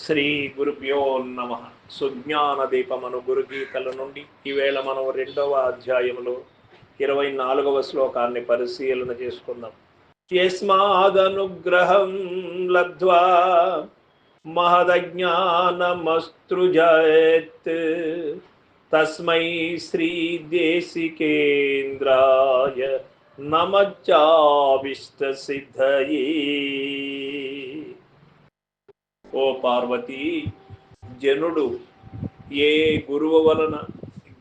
శ్రీ గురుభ్యో నమ. సుజ్ఞాన దీపమను గురుగీతల నుండి ఈవేళ మనం 2వ అధ్యాయంలో 24వ శ్లోకాన్ని పరిశీలన చేసుకుందాం. యస్మాదనుగ్రహం లబ్ధ్వా మహదజ్ఞానమస్తృజయత్ తస్మై శ్రీ దేశికేంద్రాయ నమశ్చాభీష్ట సిద్ధయే. ఓ పార్వతీ, జనుడు ఏ గురువు వలన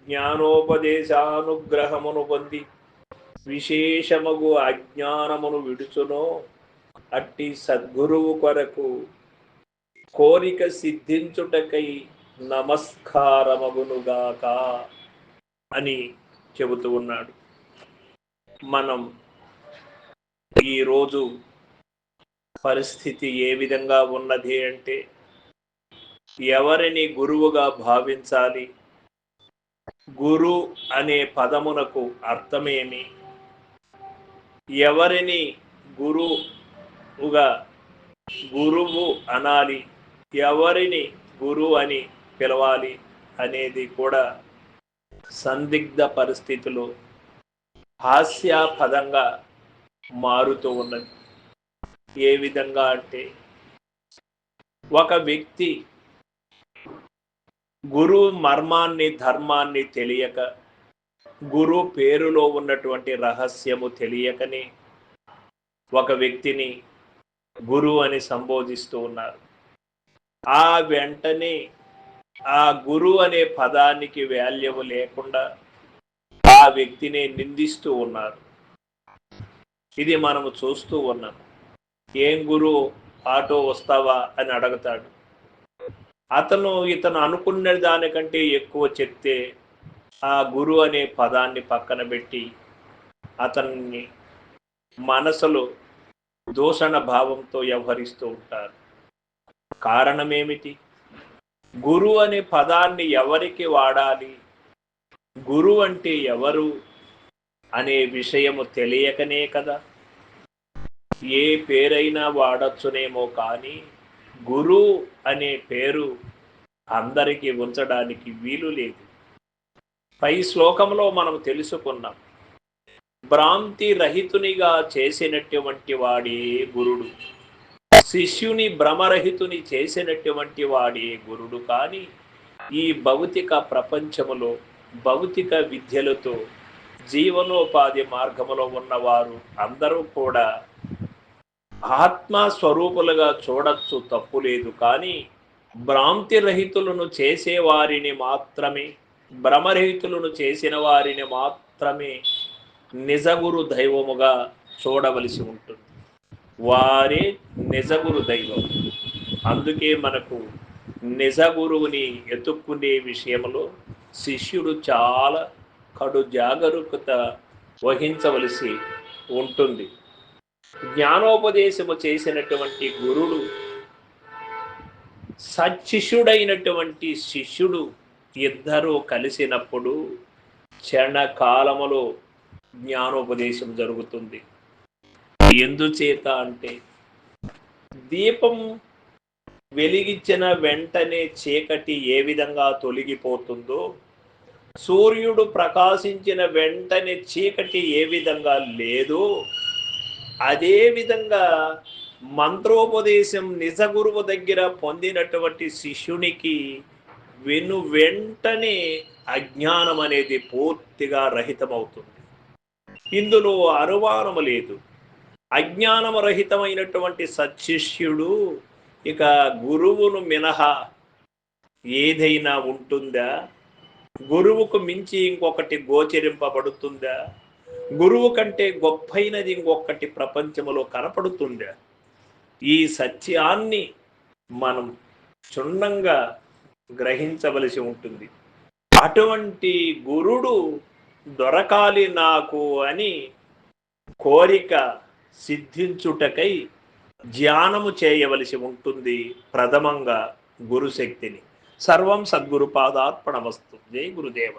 జ్ఞానోపదేశానుగ్రహమును పొంది విశేషమగు అజ్ఞానమును విడుచునో అట్టి సద్గురువు కొరకు కోరిక సిద్ధించుటకై నమస్కారమగునుగాక అని చెబుతూ ఉన్నాడు. మనం ఈరోజు పరిస్థితి ఏ విధంగా ఉన్నది అంటే, ఎవరిని గురువుగా భావించాలి, గురు అనే పదమునకు అర్థమేమి, ఎవరిని గురువు అనాలి, ఎవరిని గురు అని పిలవాలి అనేది కూడా సందిగ్ధ పరిస్థితిలో హాస్యాపదంగా మారుతూ ఉన్నది. ఏ విధంగా అంటే, ఒక వ్యక్తి గురు మర్మాన్ని ధర్మాన్ని తెలియక, గురు పేరులో ఉన్నటువంటి రహస్యము తెలియకనే ఒక వ్యక్తిని గురు అని సంబోధిస్తూ ఉన్నారు. ఆ వెంటనే ఆ గురు అనే పదానికి వాల్యము లేకుండా ఆ వ్యక్తిని నిందిస్తూ ఉన్నారు. ఇది మనము చూస్తూ ఉన్నాం. ఏం గురు, ఆటో వస్తావా అని అడుగుతాడు. ఇతను అనుకున్న దానికంటే ఎక్కువ చెప్తే ఆ గురు అనే పదాన్ని పక్కన పెట్టి అతన్ని మనసులో దూషణ భావంతో వ్యవహరిస్తూ ఉంటారు. కారణమేమిటి? గురు అనే పదాన్ని ఎవరికి వాడాలి, గురు అంటే ఎవరు అనే విషయము తెలియకనే కదా. ఏ పేరైనా వాడచ్చునేమో కానీ గురు అనే పేరు అందరికీ ఉంచడానికి వీలు లేదు. పై శ్లోకంలో మనం తెలుసుకున్నాం, భ్రాంతి రహితునిగా చేసినటువంటి వాడే గురుడు, శిష్యుని భ్రమరహితుని చేసినటువంటి వాడే గురుడు. కానీ ఈ భౌతిక ప్రపంచములో భౌతిక విద్యలతో జీవనోపాధి మార్గములో ఉన్నవారు అందరూ కూడా ఆత్మస్వరూపులుగా చూడొచ్చు, తప్పు లేదు. కానీ భ్రాంతి రహితులను చేసేవారిని మాత్రమే, భ్రమరహితులను చేసిన వారిని మాత్రమే నిజగురు దైవముగా చూడవలసి ఉంటుంది. వారే నిజగురు దైవం. అందుకే మనకు నిజగురువుని ఎత్తుక్కునే విషయంలో శిష్యుడు చాలా కడు జాగరూకత వహించవలసి ఉంటుంది. జ్ఞానోపదేశము చేసినటువంటి గురుడు సచ్చిష్యుడైనటువంటి శిష్యుడు ఇద్దరూ కలిసినప్పుడు క్షణకాలములో జ్ఞానోపదేశం జరుగుతుంది. ఎందుచేత అంటే, దీపం వెలిగించిన వెంటనే చీకటి ఏ విధంగా తొలగిపోతుందో, సూర్యుడు ప్రకాశించిన వెంటనే చీకటి ఏ విధంగా లేదో, అదే విధంగా మంత్రోపదేశం నిజ గురువు దగ్గర పొందినటువంటి శిష్యునికి వెంటనే అజ్ఞానం అనేది పూర్తిగా రహితమవుతుంది. ఇందులో అనుమానము లేదు. అజ్ఞానము రహితమైనటువంటి సత్శిష్యుడు ఇక గురువును మినహా ఏదైనా ఉంటుందా? గురువుకు మించి ఇంకొకటి గోచరింపబడుతుందా? గురువు కంటే గొప్పైనది ఇంకొకటి ప్రపంచంలో కనపడుతుందా? ఈ సత్యాన్ని మనం క్షుణ్ణంగా గ్రహించవలసి ఉంటుంది. అటువంటి గురుడు దొరకాలి నాకు అని కోరిక సిద్ధించుటకై ధ్యానము చేయవలసి ఉంటుంది. ప్రథమంగా గురుశక్తిని. సర్వం సద్గురు పాదార్పణమస్తు. జై గురుదేవ.